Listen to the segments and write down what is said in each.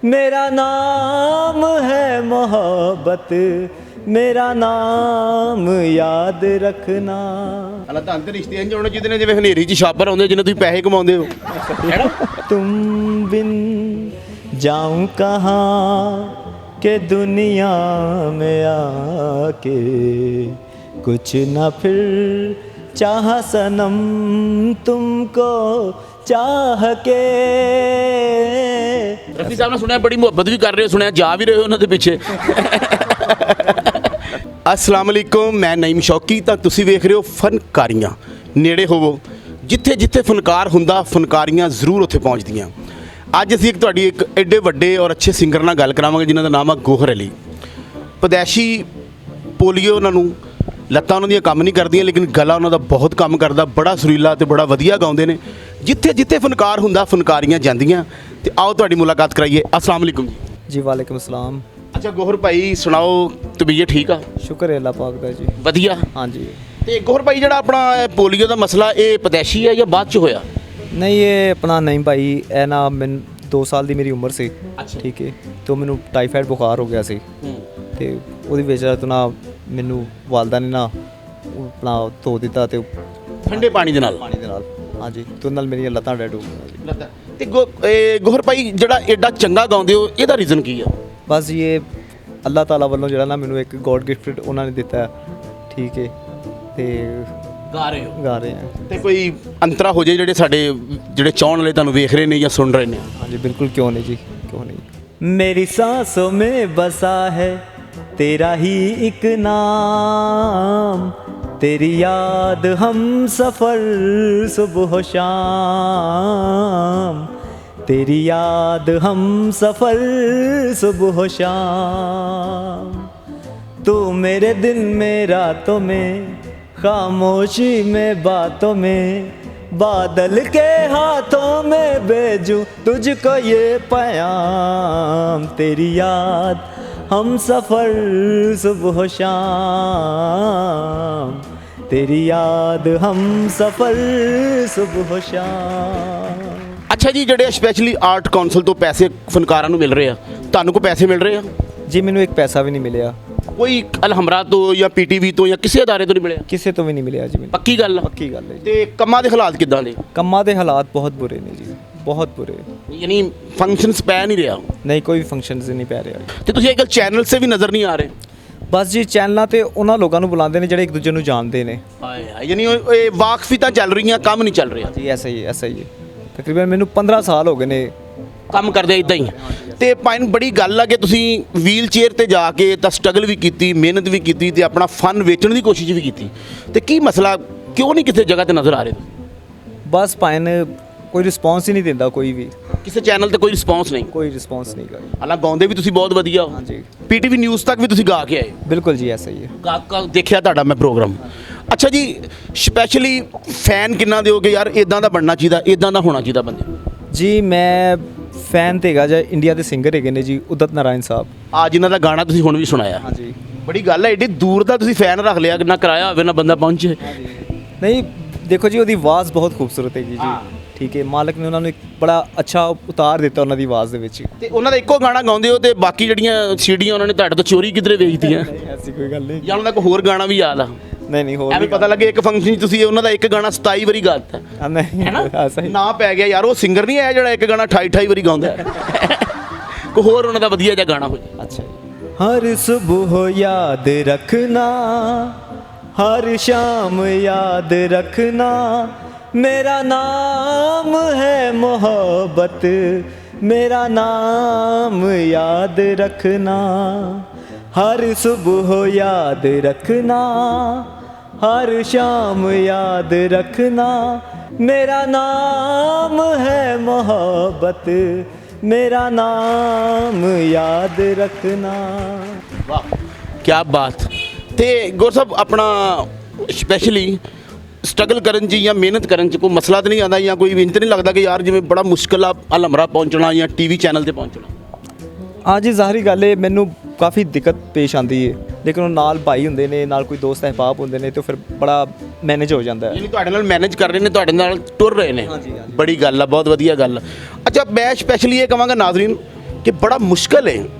मेरा नाम है मोहब्बत, मेरा नाम याद रखना। ਹਾਲਾ ਤਾਂ ਅੰਦਰ ਰਿਸ਼ਤੇ ਇੰਜ ਹੋਣੇ ਚਾਹੀਦੇ ਨੇ ਜਿਵੇਂ ਹਨੇਰੀ 'ਚ ਛਾਪਰ ਆਉਂਦੇ ਜਿੰਨੇ ਤੁਸੀਂ ਪੈਸੇ ਕਮਾਉਂਦੇ ਹੋ ਹੈਨਾ। तुम बिन जाऊं कहाँ के दुनिया में आके, कुछ ना फिर चाह सनम तुमको चाह के। ਰਫੀ ਸਾਹਿਬ ਨੇ ਸੁਣਿਆ ਬੜੀ ਮੁਹੱਬਤ ਵੀ ਕਰ ਰਹੇ ਹੋ, ਸੁਣਿਆ ਜਾ ਵੀ ਰਹੇ ਹੋ ਉਹਨਾਂ ਦੇ ਪਿੱਛੇ। ਅਸਲਾਮ ਵਾਲੇਕੁਮ, ਮੈਂ ਨਈਮ ਸ਼ੌਕੀ, ਤਾਂ ਤੁਸੀਂ ਵੇਖ ਰਹੇ ਹੋ ਫਨਕਾਰੀਆਂ। ਨੇੜੇ ਹੋਵੋ, ਜਿੱਥੇ ਜਿੱਥੇ ਫਨਕਾਰ ਹੁੰਦਾ ਫਨਕਾਰੀਆਂ ਜ਼ਰੂਰ ਉੱਥੇ ਪਹੁੰਚਦੀਆਂ। ਅੱਜ ਅਸੀਂ ਤੁਹਾਡੀ ਇੱਕ ਐਡੇ ਵੱਡੇ ਔਰ ਅੱਛੇ ਸਿੰਗਰ ਨਾਲ ਗੱਲ ਕਰਾਵਾਂਗੇ ਜਿਨ੍ਹਾਂ ਦਾ ਨਾਮ ਹੈ ਗੌਹਰ ਅਲੀ। ਪਦੈਸ਼ੀ ਪੋਲੀਓ ਉਹਨਾਂ ਨੂੰ, ਲੱਤਾਂ ਉਹਨਾਂ ਦੀਆਂ ਕੰਮ ਨਹੀਂ ਕਰਦੀਆਂ ਲੇਕਿਨ ਗਲਾ ਉਹਨਾਂ ਦਾ ਬਹੁਤ ਕੰਮ ਕਰਦਾ, ਬੜਾ ਸੁਰੀਲਾ ਤੇ ਬੜਾ ਵਧੀਆ ਗਾਉਂਦੇ ਨੇ। ਜਿੱਥੇ ਜਿੱਥੇ ਫਨਕਾਰ ਹੁੰਦਾ ਫਨਕਾਰੀਆਂ ਜਾਂਦੀਆਂ। ਤੇ ਆਓ ਤੁਹਾਡੀ ਮੁਲਾਕਾਤ ਕਰਾਈਏ। ਅਸਲਾਮ ਵਾਲੇਕੁਮ जी वालेकुम सलाम। ਅੱਛਾ ਗੌਹਰ ਭਾਈ ਸੁਣਾਓ, ਤਬੀਅਤ ਠੀਕ ਆ? शुक्र है अल्लाह पाक दा जी। ਵਧੀਆ। हाँ जी। ਤੇ ਗੌਹਰ ਭਾਈ ਜਿਹੜਾ ਆਪਣਾ ਇਹ ਪੋਲੀਓ ਦਾ ਮਸਲਾ ਇਹ ਪਦੈਸ਼ੀ ਹੈ ਜਾਂ ਬਾਅਦ ਚ ਹੋਇਆ? नहीं ये अपना नहीं भाई, ए ना मैं 2 साल ਦੀ ਮੇਰੀ ਉਮਰ ਸੀ। ਅੱਛਾ। ਠੀਕ ਹੈ, ਤੇ ਮੈਨੂੰ ਟਾਈਫਾਇਡ ਬੁਖਾਰ ਹੋ ਗਿਆ ਸੀ ਤੇ ਉਹਦੀ ਵਜ੍ਹਾ ਤੋਂ ਨਾ ਮੈਨੂੰ ਵਾਲਦਾ ਨੇ ਨਾ ਆਪਣਾ ਧੋ ਦਿੱਤਾ ਤੇ ਠੰਡੇ ਪਾਣੀ ਦੇ ਨਾਲ। ਪਾਣੀ ਦੇ ਨਾਲ। ਹਾਂਜੀ, ਤੇ ਉਹਦੇ ਨਾਲ ਮੇਰੀਆਂ ਲੱਤਾਂ ਡੈਡ ਹੋ ਗਈਆਂ ਜੀ। ਤੇ ਗੌਹਰ ਭਾਈ ਜਿਹੜਾ ਐਡਾ ਚੰਗਾ ਗਾਉਂਦੇ ਹੋ ਇਹਦਾ ਰੀਜ਼ਨ ਕੀ ਆ? ਬਸ ਇਹ ਅੱਲਾਹ ਤਾਲਾ ਵੱਲੋਂ ਜਿਹੜਾ ਨਾ ਮੈਨੂੰ ਇੱਕ ਗੋਡ ਗਿਫਟਡ ਉਹਨਾਂ ਨੇ ਦਿੱਤਾ। ਠੀਕ ਹੈ, ਤੇ ਗਾ ਰਹੇ ਹੋ? ਗਾ ਰਹੇ ਹਾਂ। ਤੇ ਕੋਈ ਅੰਤਰਾ ਹੋ ਜਾਏ ਜਿਹੜੇ ਚਾਹਣ ਵਾਲੇ ਤੁਹਾਨੂੰ ਵੇਖ ਰਹੇ ਨੇ ਜਾਂ ਸੁਣ ਰਹੇ ਨੇ? ਹਾਂਜੀ ਬਿਲकुल, क्यों नहीं जी, क्यों नहीं। मेरी सांसों में बसा है तेरा ही एक नाम, तेरी याद हम सफ़र सुबह शाम, तेरी याद हम सफ़र सुबह शाम। तू मेरे दिन में रातों में, खामोशी में बातों में, बादल के हाथों में भेजूं तुझको ये पैगाम, तेरी याद हम सफ़र सुबह शाम, तेरी याद हम सफ़र सुबह शाम। ਅੱਛਾ ਜੀ, ਜਿਹੜੇ ਸਪੈਸ਼ਲੀ ਆਰਟ ਕੌਂਸਲ ਤੋਂ ਪੈਸੇ ਫਨਕਾਰਾਂ ਨੂੰ ਮਿਲ ਰਹੇ ਆ, ਤੁਹਾਨੂੰ ਕੋਈ ਪੈਸੇ ਮਿਲ ਰਹੇ ਆ? ਜੀ ਮੈਨੂੰ ਇੱਕ ਪੈਸਾ ਵੀ ਨਹੀਂ ਮਿਲਿਆ, ਕੋਈ ਅਲਹਮਰਾ ਤੋਂ ਜਾਂ ਪੀਟੀਵੀ ਤੋਂ ਜਾਂ ਕਿਸੇ ਅਦਾਰੇ ਤੋਂ ਨਹੀਂ ਮਿਲਿਆ? ਕਿਸੇ ਤੋਂ ਵੀ ਨਹੀਂ ਮਿਲਿਆ ਜੀ ਮੈਨੂੰ। ਪੱਕੀ ਗੱਲ ਆ? ਪੱਕੀ ਗੱਲ ਹੈ ਜੀ। ਤੇ ਕੰਮਾਂ ਦੇ ਹਾਲਾਤ ਕਿੱਦਾਂ ਨੇ? ਕੰਮਾਂ ਦੇ ਹਾਲਾਤ ਬਹੁਤ ਬੁਰੇ ਨੇ ਜੀ, ਬਹੁਤ ਬੁਰੇ। ਯਾਨੀ ਫੰਕਸ਼ਨਸ ਪੈ ਨਹੀਂ ਰਿਹਾ? ਨਹੀਂ, ਕੋਈ ਫੰਕਸ਼ਨਸ ਨਹੀਂ ਪੈ ਰਿਹਾ। ਤੇ ਤੁਸੀਂ ਅੱਜਕੱਲ ਚੈਨਲ ਸੇ ਵੀ ਨਜ਼ਰ ਨਹੀਂ ਆ ਰਹੇ? ਬਸ ਜੀ ਚੈਨਲਾਂ ਤੇ ਉਹਨਾਂ ਲੋਕਾਂ ਨੂੰ ਬੁਲਾਉਂਦੇ ਨੇ ਜਿਹੜੇ ਇੱਕ ਦੂਜੇ ਨੂੰ ਜਾਣਦੇ ਨੇ। ਹਾਏ ਹਾਏ, ਯਾਨੀ ਇਹ ਵਾਕਫੀਤਾਂ ਚੱਲ ਰਹੀਆਂ, ਕੰਮ ਨਹੀਂ ਚੱਲ ਰਿਹਾ? ਜੀ ਐਸਾ ਹੀ ਐਸਾ ਹੀ ਹੈ। ਤਕਰੀਬਨ ਮੈਨੂੰ 15 ਸਾਲ ਹੋ ਗਏ ਨੇ ਕੰਮ ਕਰਦੇ ਇਦਾਂ ਹੀ। ਤੇ ਪਾਇਨ ਬੜੀ ਗੱਲ ਆ ਕਿ ਤੁਸੀਂ ਵੀਲ ਚੇਅਰ ਤੇ ਜਾ ਕੇ ਤਾਂ ਸਟਰਗਲ ਵੀ ਕੀਤੀ, ਮਿਹਨਤ ਵੀ ਕੀਤੀ ਤੇ ਆਪਣਾ ਫਨ ਵੇਚਣ ਦੀ ਕੋਸ਼ਿਸ਼ ਵੀ ਕੀਤੀ। ਤੇ ਕੀ ਮਸਲਾ, ਕਿਉਂ ਨਹੀਂ ਕਿਸੇ ਜਗ੍ਹਾ ਤੇ ਨਜ਼ਰ ਆ ਰਹੇ? ਬਸ ਪਾਇਨ ਕੋਈ ਰਿਸਪੌਂਸ ਹੀ ਨਹੀਂ ਦਿੰਦਾ, ਕੋਈ ਵੀ ਕਿਸੇ ਚੈਨਲ ਤੇ ਕੋਈ ਰਿਸਪੌਂਸ ਨਹੀਂ? ਕੋਈ ਰਿਸਪੌਂਸ ਨਹੀਂ ਗਾ। ਹਾਲਾਂ ਗਾਉਂਦੇ ਵੀ ਤੁਸੀਂ ਬਹੁਤ ਵਧੀਆ ਹੋ। ਹਾਂਜੀ ਪੀਟੀਵੀ ਨਿਊਜ਼ ਤੱਕ ਵੀ ਤੁਸੀਂ ਗਾ ਕੇ ਆਏ? ਬਿਲਕੁਲ ਜੀ ਐਸਾ ਹੀ ਹੈ। ਗਾ ਦੇਖਿਆ ਤੁਹਾਡਾ ਮੈਂ ਪ੍ਰੋਗਰਾਮ। ਅੱਛਾ ਜੀ, ਸਪੈਸ਼ਲੀ ਫੈਨ ਕਿੰਨਾ ਦਿਓਗੇ ਯਾਰ, ਇਦਾਂ ਦਾ ਬਣਨਾ ਚਾਹੀਦਾ, ਇਦਾਂ ਦਾ ਹੋਣਾ ਚਾਹੀਦਾ ਬੰਦੇ? ਜੀ ਮੈਂ ਫੈਨ ਤੇ ਹੈਗਾ ਜਾਂ ਇੰਡੀਆ ਦੇ ਸਿੰਗਰ ਹੈਗੇ ਨੇ ਜੀ ਉਦਿਤ ਨਾਰਾਇਣ ਸਾਹਿਬ। ਆ ਜਿਨ੍ਹਾਂ ਦਾ ਗਾਣਾ ਤੁਸੀਂ ਹੁਣ ਵੀ ਸੁਣਾਇਆ। ਹਾਂਜੀ ਬੜੀ ਗੱਲ ਹੈ, ਏਡੀ ਦੂਰ ਦਾ ਤੁਸੀਂ ਫੈਨ ਰੱਖ ਲਿਆ, ਨਾ ਕਿਰਾਇਆ ਹੋਵੇ ਨਾ ਬੰਦਾ ਪਹੁੰਚੇ। ਨਹੀਂ ਦੇਖੋ ਜੀ, ਉਹਦੀ ਆਵਾਜ਼ ਬਹੁਤ ਖੂਬਸੂਰਤ ਹੈਗੀ ਜੀ। ਠੀਕ ਹੈ, ਮਾਲਕ ਨੇ ਉਹਨਾਂ ਨੂੰ ਇੱਕ ਬੜਾ ਅੱਛਾ ਉਤਾਰ ਦਿੱਤਾ ਉਹਨਾਂ ਦੀ ਆਵਾਜ਼ ਦੇ ਵਿੱਚ। ਤੇ ਉਹਨਾਂ ਦਾ ਇੱਕੋ ਗਾਣਾ ਗਾਉਂਦੇ ਹੋ ਤੇ ਬਾਕੀ ਜਿਹੜੀਆਂ ਸੀਡੀਆਂ ਉਹਨਾਂ ਨੇ ਤੁਹਾਡੇ ਤੋਂ ਚੋਰੀ ਕਿਧਰੇ ਵੇਚਦੀਆਂ? ਐਸੀ ਕੋਈ ਗੱਲ ਨਹੀਂ। ਜਾਂ ਉਹਨਾਂ ਦਾ ਕੋਈ ਹੋਰ ਗਾਣਾ ਵੀ ਯਾਦ ਆ? ਨਹੀਂ ਹੋਰ ਐਵੇਂ ਪਤਾ ਲੱਗੇ ਇੱਕ ਫੰਕਸ਼ਨ 'ਚ ਤੁਸੀਂ ਉਹਨਾਂ ਦਾ ਇੱਕ ਗਾਣਾ 27 ਵਾਰੀ ਗਾਤਾ ਨਹੀਂ ਹੈ ਨਾ? ਐਸਾ ਹੀ ਨਾ ਪੈ ਗਿਆ ਯਾਰ, ਉਹ ਸਿੰਗਰ ਨਹੀਂ ਆਇਆ ਜਿਹੜਾ ਇੱਕ ਗਾਣਾ 28 ਵਾਰੀ ਗਾਉਂਦਾ। ਕੋਈ ਹੋਰ ਉਹਨਾਂ ਦਾ ਵਧੀਆ ਜਿਹਾ ਗਾਣਾ ਹੋ ਜਾਏ। अच्छा। हर सुबह याद रखना, हर शाम याद रखना, मेरा नाम है मोहब्बत, मेरा नाम याद रखना, हर सुबह याद रखना, हर शाम याद रखना, मेरा नाम है मोहब्बत, मेरा नाम याद रखना। ਵਾਹ ਕੀ ਬਾਤ। ਤੇ ਗੌਰ ਸਾਹਿਬ ਆਪਣਾ ਸਪੈਸ਼ਲੀ ਸਟਰਗਲ ਕਰਨ 'ਚ ਜਾਂ ਮਿਹਨਤ ਕਰਨ 'ਚ ਕੋਈ ਮਸਲਾ ਤਾਂ ਨਹੀਂ ਆਉਂਦਾ, ਜਾਂ ਕੋਈ ਇੰਜ ਤਾਂ ਨਹੀਂ ਲੱਗਦਾ ਕਿ ਯਾਰ ਜਿਵੇਂ ਬੜਾ ਮੁਸ਼ਕਿਲ ਆ ਅਲਮਰਾ ਪਹੁੰਚਣਾ ਜਾਂ ਟੀਵੀ ਚੈਨਲ ਤੇ ਪਹੁੰਚਣਾ? हाँ जी ज़ाहिरी गल है, मैनू काफ़ी दिक्कत पेश आती है, लेकिन वो नाल भाई होंदे ने, नाल कोई दोस्त अहबाब होंदे ने, तो फिर बड़ा मैनेज हो जाता है। ਯਾਨੀ ਤੁਹਾਡੇ ਨਾਲ ਮੈਨੇਜ ਕਰ ਰਹੇ ਨੇ, ਤੁਹਾਡੇ ਨਾਲ ਟੁਰ ਰਹੇ ਨੇ। ਹਾਂਜੀ, ਹਾਂਜੀ। ਬੜੀ ਗੱਲ ਆ, ਬਹੁਤ ਵਧੀਆ ਗੱਲ ਆ। ਅੱਛਾ ਮੈਂ ਸਪੈਸ਼ਲੀ ਇਹ ਕਹਾਂਗਾ ਨਾਜ਼ਰੀਨ ਕਿ ਬੜਾ ਮੁਸ਼ਕਲ ਹੈ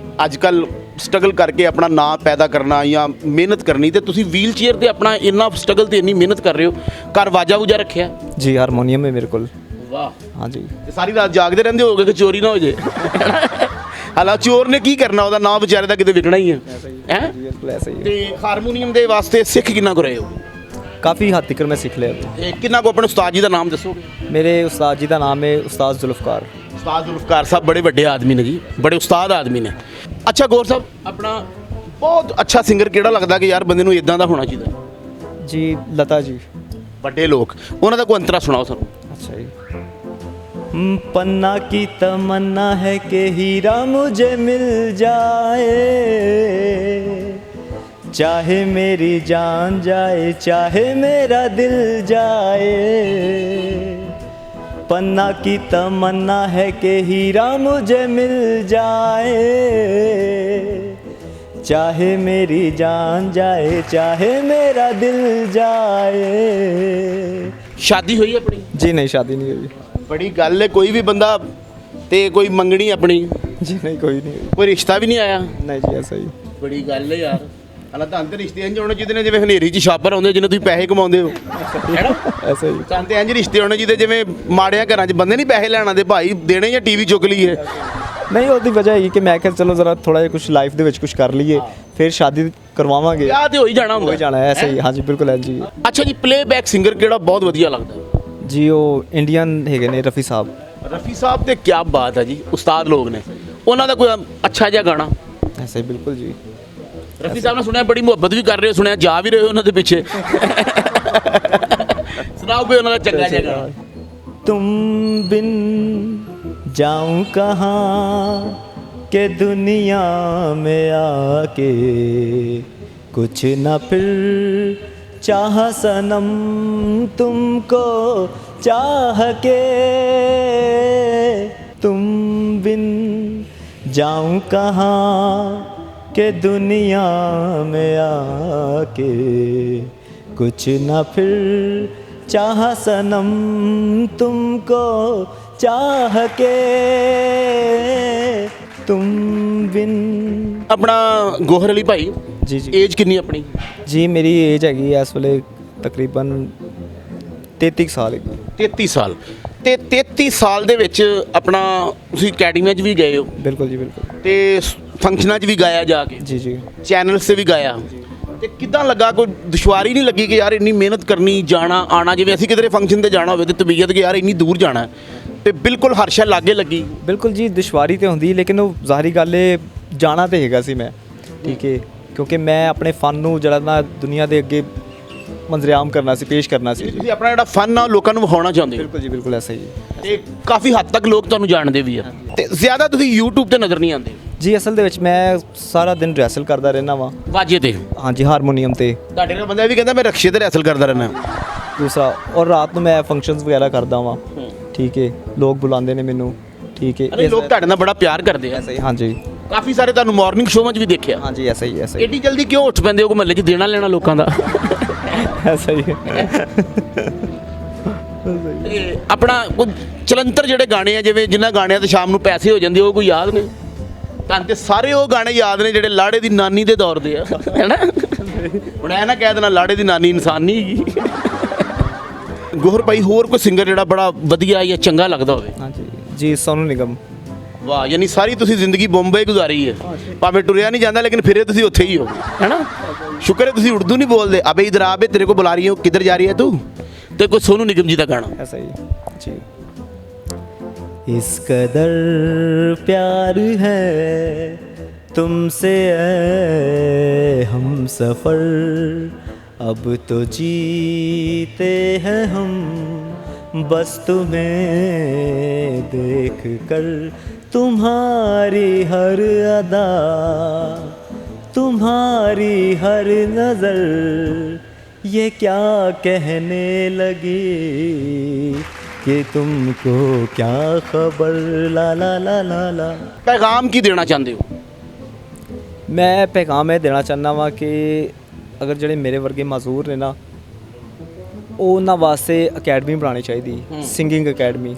ਅੱਜ ਕੱਲ ਸਟਰਗਲ ਕਰਕੇ ਆਪਣਾ ਨਾਂ ਪੈਦਾ ਕਰਨਾ ਜਾਂ ਮਿਹਨਤ ਕਰਨੀ, ਤੇ ਤੁਸੀਂ ਵੀਲ ਚੇਅਰ ਤੇ ਆਪਣਾ ਇੰਨਾ ਸਟਰਗਲ ਤੇ ਇੰਨੀ ਮਿਹਨਤ ਕਰ ਰਹੇ ਹੋ। ਘਰ ਵਾਜਾ ਵੂਜਾ ਰੱਖਿਆ? जी हारमोनियम है मेरे को। ਵਾਹ। हाँ जी। ਤੇ ਸਾਰੀ ਰਾਤ ਜਾਗਦੇ ਰਹਿੰਦੇ ਹੋਗੇ ਕਿ ਚੋਰੀ ਨਾ ਹੋ ਜੇ? ਹਾਲਾ ਚੋਰ ਨੇ ਕੀ ਕਰਨਾ, ਉਹਦਾ ਨਾਂ ਵਿਚਾਰੇ ਦਾ ਕਿਤੇ ਵਿਕਣਾ ਹੀ ਹੈ ਹੈ। जी बिल्कुल ऐसा ही है। ਤੇ ਹਾਰਮੋਨੀਅਮ ਦੇ ਵਾਸਤੇ ਸਿੱਖ ਕਿੰਨਾ ਕੁ ਰਹੇ ਹੋ? काफ़ी हद तक मैं सीख लिया अभी। ਤੇ ਕਿੰਨਾ ਕੁ ਆਪਣੇ ਉਸਤਾਦ ਜੀ ਦਾ ਨਾਮ ਦੱਸੋਗੇ? मेरे उस्ताद जी का नाम है उस्ताद जुल्फ़कार। ਉਸਤਾਦ ਜ਼ੁਲਫਕਾਰ ਸਾਹਿਬ ਬੜੇ ਵੱਡੇ ਆਦਮੀ ਨੇ ਜੀ, ਬੜੇ ਉਸਤਾਦ ਆਦਮੀ ਨੇ। ਅੱਛਾ ਗੌਰ ਸਾਹਿਬ, ਆਪਣਾ ਬਹੁਤ ਅੱਛਾ ਸਿੰਗਰ ਕਿਹੜਾ ਲੱਗਦਾ ਕਿ ਯਾਰ ਬੰਦੇ ਨੂੰ ਇਦਾਂ ਦਾ ਹੋਣਾ ਚਾਹੀਦਾ? जी लता जी। ਵੱਡੇ ਲੋਕ, ਉਹਨਾਂ ਦਾ ਕੋਈ ਅੰਤਰਾ ਸੁਣਾਓ ਸਾਨੂੰ। अच्छा जी। पन्ना की तमन्ना है कि हीरा मुझे मिल जाए, चाहे मेरी जान जाए चाहे मेरा दिल जाए। पन्ना की तमन्ना है कि हीरा मुझे मिल जाए, चाहे मेरी जान जाए चाहे मेरा दिल जाए। ਸ਼ਾਦੀ ਹੋਈ ਆਪਣੀ? जी नहीं, शादी नहीं हुई। ਬੜੀ ਗੱਲ ਹੈ, ਕੋਈ ਵੀ ਬੰਦਾ ਤੇ ਕੋਈ ਮੰਗਣੀ ਆਪਣੀ, जी नहीं, कोई नहीं हुई। ਕੋਈ ਰਿਸ਼ਤਾ ਵੀ ਨਹੀਂ ਆਇਆ? नहीं जी ऐसा ही। ਬੜੀ ਗੱਲ ਹੈ ਯਾਰ। ਹਾਲਾ ਤਾਂ ਅੰਦਰ ਰਿਸ਼ਤੇ ਇੰਜ ਹੋਣੇ ਜਿਹਦੇ ਨੇ ਜਿਵੇਂ ਹਨੇਰੀ 'ਚ ਛਾਪਰ ਆਉਂਦੇ, ਜਿਹਨੇ ਤੁਸੀਂ ਪੈਸੇ ਕਮਾਉਂਦੇ ਹੋ, ਹੈਨਾ? ऐसा ही। ਤਾਂ ਤੇ ਇੰਜ ਰਿਸ਼ਤੇ ਹੋਣੇ ਜਿਹਦੇ ਜਿਵੇਂ ਮਾੜਿਆਂ ਘਰਾਂ 'ਚ ਬੰਦੇ ਨਹੀਂ ਪੈਸੇ ਲੈਣ ਆਉਂਦੇ, ਭਾਈ ਦੇਣੇ ਜਾਂ ਟੀਵੀ ਚੁੱਕ ਲਈਏ। नहीं ਉਹਦੀ ਵਜ੍ਹਾ ਇਹ ਕਿ ਮੈਂ ਕਿਹਾ ਚਲੋ ਜ਼ਰਾ ਥੋੜਾ ਜਿਹਾ ਕੁਝ ਲਾਈਫ ਦੇ ਵਿੱਚ ਕੁਝ ਕਰ ਲਈਏ, ਫਿਰ ਸ਼ਾਦੀ ਕਰਵਾਵਾਂਗੇ। ਵਿਆਹ ਤੇ ਹੋ ਹੀ ਜਾਣਾ ਹੁੰਦਾ। ਹੋ ਜਾਣਾ ਹੈ, ऐसा ही। हाँ जी बिल्कुल है जी। ਅੱਛਾ ਜੀ, ਪਲੇਬੈਕ ਸਿੰਗਰ ਕਿਹੜਾ ਬਹੁਤ ਵਧੀਆ ਲੱਗਦਾ? ਜੀ ਉਹ ਇੰਡੀਅਨ ਹੈਗੇ ਨੇ ਰਫੀ ਸਾਹਿਬ। ਰਫੀ ਸਾਹਿਬ ਤੇ ਕੀ ਬਾਤ ਹੈ ਜੀ, ਉਸਤਾਦ ਲੋਕ ਨੇ। ਉਹਨਾਂ ਦਾ ਕੋਈ ਅੱਛਾ ਜਿਹਾ ਗਾਣਾ? ऐसा ही बिल्कुल जी। ਰਫੀ ਸਾਹਿਬ ਨੇ ਸੁਣਿਆ ਬੜੀ ਮੁਹੱਬਤ ਵੀ ਕਰ ਰਹੇ ਹੋ, ਸੁਣਿਆ ਜਾ ਵੀ ਰਹੇ ਹੋ ਉਹਨਾਂ ਦੇ ਪਿੱਛੇ। ਸੁਣਾਓ ਕੋਈ ਉਹਨਾਂ ਦਾ ਚੰਗਾ ਜਿਹਾ ਗਾਣਾ। तुम बिन जाऊं कहाँ के दुनिया में आके, कुछ न फिर चाह सनम तुमको चाह के। तुम बिन जाऊं कहाँ के दुनिया में आके, कुछ न फिर चाह सनम तुमको चाह के। तुम बिन। ਆਪਣਾ ਗੋਹਰ ਅਲੀ ਭਾਈ, जी जी। ਏਜ ਕਿੰਨੀ ਆਪਣੀ? जी मेरी एज हैगी है इस ਵੇਲੇ ਤਕਰੀਬਨ 33 ਸਾਲ ਹੈਗੀ। 33 ਸਾਲ। ਤੇ 33 ਸਾਲ ਦੇ ਵਿੱਚ ਆਪਣਾ ਤੁਸੀਂ ਅਕੈਡਮੀਆਂ 'ਚ ਵੀ ਗਏ ਹੋ ਬਿਲਕੁਲ ਜੀ ਬਿਲਕੁਲ। ਤੇ ਫੰਕਸ਼ਨਾਂ 'ਚ ਵੀ ਗਾਇਆ ਜਾ ਕੇ, ਜੀ ਜੀ। ਚੈਨਲਸ 'ਤੇ ਵੀ ਗਾਇਆ, ਤੇ ਕਿੱਦਾਂ ਲੱਗਾ? ਕੋਈ ਦੁਸ਼ਵਾਰੀ ਨਹੀਂ ਲੱਗੀ ਕਿ ਯਾਰ ਇੰਨੀ ਮਿਹਨਤ ਕਰਨੀ, ਜਾਣਾ ਆਣਾ? ਜਿਵੇਂ ਅਸੀਂ ਕਿਧਰੇ ਫੰਕਸ਼ਨ ਤੇ ਜਾਣਾ ਹੋਵੇ ਤੇ ਤਬੀਅਤ ਕਿ ਯਾਰ ਇੰਨੀ ਦੂਰ ਜਾਣਾ, ਤੇ ਬਿਲਕੁਲ ਹਰਸ਼ਾ ਲਾਗੇ ਲੱਗੀ। ਬਿਲਕੁਲ ਜੀ, ਦੁਸ਼ਵਾਰੀ ਤੇ ਹੁੰਦੀ ਲੇਕਿਨ ਉਹ ਜ਼ਾਹਰੀ ਗੱਲ ਹੈ ਜਾਣਾ ਤੇ ਹੈਗਾ ਸੀ ਮੈਂ, ਠੀਕ ਹੈ, ਕਿਉਂਕਿ ਮੈਂ ਆਪਣੇ ਫਨ ਨੂੰ ਜਿਹੜਾ ਨਾ ਦੁਨੀਆ ਦੇ ਅੱਗੇ ਮੰਜ਼ਰਿਆਮ ਕਰਨਾ ਸੀ, ਪੇਸ਼ ਕਰਨਾ ਸੀ। ਤੁਸੀਂ ਆਪਣਾ ਜਿਹੜਾ ਫਨ ਆ ਲੋਕਾਂ ਨੂੰ ਵਿਖਾਉਣਾ ਚਾਹੁੰਦੇ ਹੋ, ਬਿਲਕੁਲ ਜੀ ਬਿਲਕੁਲ ਐਸਾ ਹੀ ਹੈ। ਤੇ ਕਾਫੀ ਹੱਦ ਤੱਕ ਲੋਕ ਤੁਹਾਨੂੰ ਜਾਣਦੇ ਵੀ ਆ, ਤੇ ਜ਼ਿਆਦਾ ਤੁਸੀਂ YouTube ਤੇ ਨਜ਼ਰ ਨਹੀਂ ਆਉਂਦੇ। ਜੀ ਅਸਲ ਦੇ ਵਿੱਚ ਮੈਂ ਸਾਰਾ ਦਿਨ ਰਿਹਰਸਲ ਕਰਦਾ ਰਹਿਣਾ ਵਾਂ। ਵਾਜੇ ਤੇ? ਹਾਂਜੀ ਹਾਰਮੋਨੀਅਮ ਤੇ। ਤੁਹਾਡੇ ਨਾਲ ਬੰਦਾ ਵੀ ਕਹਿੰਦਾ ਮੈਂ ਰਕਸ਼ੇ ਤੇ ਰਿਹਰਸਲ ਕਰਦਾ ਰਹਿਣਾ। ਦੂਸਰਾ ਔਰ ਰਾਤ ਨੂੰ ਮੈਂ ਫੰਕਸ਼ਨਸ ਵਗੈਰਾ ਕਰਦਾ ਵਾਂ, ਠੀਕ ਹੈ, ਲੋਕ ਬੁਲਾਉਂਦੇ ਨੇ ਮੈਨੂੰ, ਠੀਕ ਹੈ। ਅਰੇ ਲੋਕ ਤੁਹਾਡੇ ਨਾਲ ਬੜਾ ਪਿਆਰ ਕਰਦੇ ਆ। ਐਸਾ ਹੀ। ਹਾਂਜੀ ਕਾਫੀ ਸਾਰੇ ਤੁਹਾਨੂੰ ਮਾਰਨਿੰਗ ਸ਼ੋਅ 'ਚ ਵੀ ਦੇਖਿਆ। ਹਾਂਜੀ ਐਸਾ ਹੀ ਐਸਾ ਹੀ ਐਡੀ ਜਲਦੀ ਕਿਉਂ ਉੱਠ ਪੈਂਦੇ ਹੋ? ਕੋਈ ਮਹੱਲੇ 'ਚ ਦੇਣਾ ਲੈਣਾ ਲੋਕਾਂ ਦਾ? ਐਸਾ ਹੀ ਹੈ। ਤੇ ਆਪਣਾ ਕੋਈ ਚਲੰਤਰ ਜਿਹੜੇ ਗਾਣੇ ਆ, ਜਿਵੇਂ ਜਿਨ੍ਹਾਂ ਗਾਣਿਆਂ ਤੇ ਸ਼ਾਮ ਨੂੰ ਪੈਸੇ ਹੋ ਜਾਂਦੇ, ਉਹ ਕੋਈ ਯਾਦ ਨੇ ਤੁਹਾਨੂੰ? ਤੇ ਸਾਰੇ ਉਹ ਗਾਣੇ ਯਾਦ ਨੇ ਜਿਹੜੇ ਲਾੜੇ ਦੀ ਨਾਨੀ ਦੇ ਦੌਰ ਦੇ ਆ, ਹੈਨਾ? ਹੁਣ ਐ ਨਾ ਕਹਿ ਦੇਣਾ ਲਾੜੇ ਦੀ ਨਾਨੀ ਇਨਸਾਨ ਨਹੀਂ ਹੈਗੀ। ਗੋਹਰ ਭਾਈ, ਹੋਰ ਕੋਈ ਸਿੰਗਰ ਜਿਹੜਾ ਬੜਾ ਵਧੀਆ ਜਾਂ ਚੰਗਾ ਲੱਗਦਾ ਹੋਵੇ? ਹਾਂਜੀ ਜੀ, ਸੋਨੂ ਨਿਗਮ। ਵਾਹ, ਯਾਨੀ ਸਾਰੀ ਤੁਸੀਂ ਜ਼ਿੰਦਗੀ ਬੰਬਈ ਗੁਜ਼ਾਰੀ ਹੈ, ਭਾਵੇਂ ਟੁਰਿਆ ਨਹੀਂ ਜਾਂਦਾ ਲੇਕਿਨ ਫਿਰੇ ਤੁਸੀਂ ਉੱਥੇ ਹੀ ਹੋ, ਹੈਨਾ? ਸ਼ੁਕਰ ਹੈ ਤੁਸੀਂ ਉਰਦੂ ਨਹੀਂ ਬੋਲਦੇ। ਅਬੇ ਇਧਰ ਆਬੇ ਤੇਰੇ ਕੋ ਬੁਲਾ ਰਹੀ ਹੈ, ਕਿੱਧਰ ਜਾ ਰਹੀ ਹੈ ਤੂੰ? ਤੇ ਕੋਈ ਸੋਨੂ ਨਿਗਮ ਜੀ ਦਾ ਗਾਣਾ? ऐसा ही जी। इस कदर प्यार है तुमसे ऐ हम सफ़र, अब तो जीते हैं हम बस तुम्हें देख कर। तुम्हारी हर अदा, तुम्हारी हर नज़र, ये क्या कहने लगी कि तुमको क्या खबर। ला ला ला ला ला। ਪੈਗਾਮ ਕੀ ਦੇਣਾ ਚਾਹੁੰਦੇ ਹੋ? ਮੈਂ ਪੈਗਾਮ ਇਹ ਦੇਣਾ ਚਾਹੁੰਦਾ ਵਾਂ ਕਿ ਅਗਰ ਜਿਹੜੇ ਮੇਰੇ ਵਰਗੇ ਮਾਜ਼ੂਰ ਨੇ ਨਾ, ਉਹ ਉਹਨਾਂ ਵਾਸਤੇ ਅਕੈਡਮੀ ਬਣਾਉਣੀ ਚਾਹੀਦੀ, ਸਿੰਗਿੰਗ ਅਕੈਡਮੀ,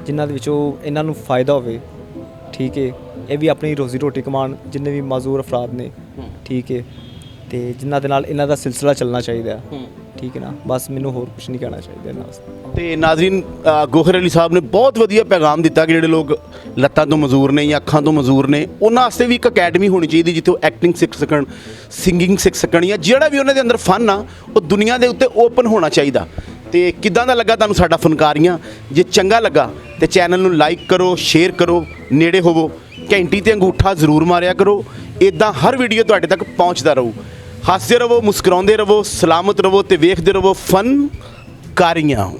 ਜਿਨ੍ਹਾਂ ਦੇ ਵਿੱਚੋਂ ਇਹਨਾਂ ਨੂੰ ਫਾਇਦਾ ਹੋਵੇ, ਠੀਕ ਹੈ। ਇਹ ਵੀ ਆਪਣੀ ਰੋਜ਼ੀ ਰੋਟੀ ਕਮਾਉਣ, ਜਿੰਨੇ ਵੀ ਮਜ਼ਦੂਰ ਅਫਰਾਦ ਨੇ, ਠੀਕ ਹੈ, ਤੇ ਜਿਨ੍ਹਾਂ ਦੇ ਨਾਲ ਇਹਨਾਂ ਦਾ ਸਿਲਸਿਲਾ ਚੱਲਣਾ ਚਾਹੀਦਾ, ਠੀਕ ਹੈ ਨਾ। ਬਸ ਮੈਨੂੰ ਹੋਰ ਕੁਝ ਨਹੀਂ ਕਹਿਣਾ ਚਾਹੀਦਾ ਇਹਨਾਂ ਵਾਸਤੇ। ਤੇ ਨਾਜ਼ਰੀਨ, ਗੋਹਰ ਅਲੀ ਸਾਹਿਬ ਨੇ ਬਹੁਤ ਵਧੀਆ ਪੈਗਾਮ ਦਿੱਤਾ ਕਿ ਜਿਹੜੇ ਲੋਕ ਲੱਤਾਂ ਤੋਂ ਮਜ਼ਦੂਰ ਨੇ ਜਾਂ ਅੱਖਾਂ ਤੋਂ ਮਜ਼ਦੂਰ ਨੇ, ਉਹਨਾਂ ਵਾਸਤੇ ਵੀ ਇੱਕ ਅਕੈਡਮੀ ਹੋਣੀ ਚਾਹੀਦੀ ਜਿੱਥੇ ਉਹ ਐਕਟਿੰਗ ਸਿੱਖ ਸਕਣ, ਸਿੰਗਿੰਗ ਸਿੱਖ ਸਕਣ, ਜਾਂ ਜਿਹੜਾ ਵੀ ਉਹਨਾਂ ਦੇ ਅੰਦਰ ਫਨ ਆ ਉਹ ਦੁਨੀਆ ਦੇ ਉੱਤੇ ਓਪਨ ਹੋਣਾ ਚਾਹੀਦਾ। ਤੇ ਕਿੱਦਾਂ ਦਾ ਲੱਗਾ ਤੁਹਾਨੂੰ ਸਾਡਾ ਫਨਕਾਰੀਆਂ? ਜੇ ਚੰਗਾ ਲੱਗਾ ਤੇ ਚੈਨਲ ਨੂੰ ਲਾਈਕ ਕਰੋ, ਸ਼ੇਅਰ ਕਰੋ, ਨੇੜੇ ਹੋਵੋ, ਘੰਟੀ ਤੇ ਅੰਗੂਠਾ ਜ਼ਰੂਰ ਮਾਰਿਆ ਕਰੋ। ਇਦਾਂ ਹਰ ਵੀਡੀਓ ਤੁਹਾਡੇ ਤੱਕ ਪਹੁੰਚਦਾ ਰਹੂ। ਹੱਸਦੇ ਰਹੋ, ਮੁਸਕਰਾਉਂਦੇ ਰਹੋ, ਸਲਾਮਤ ਰਹੋ ਤੇ ਵੇਖਦੇ ਰਹੋ ਫਨਕਾਰੀਆਂ।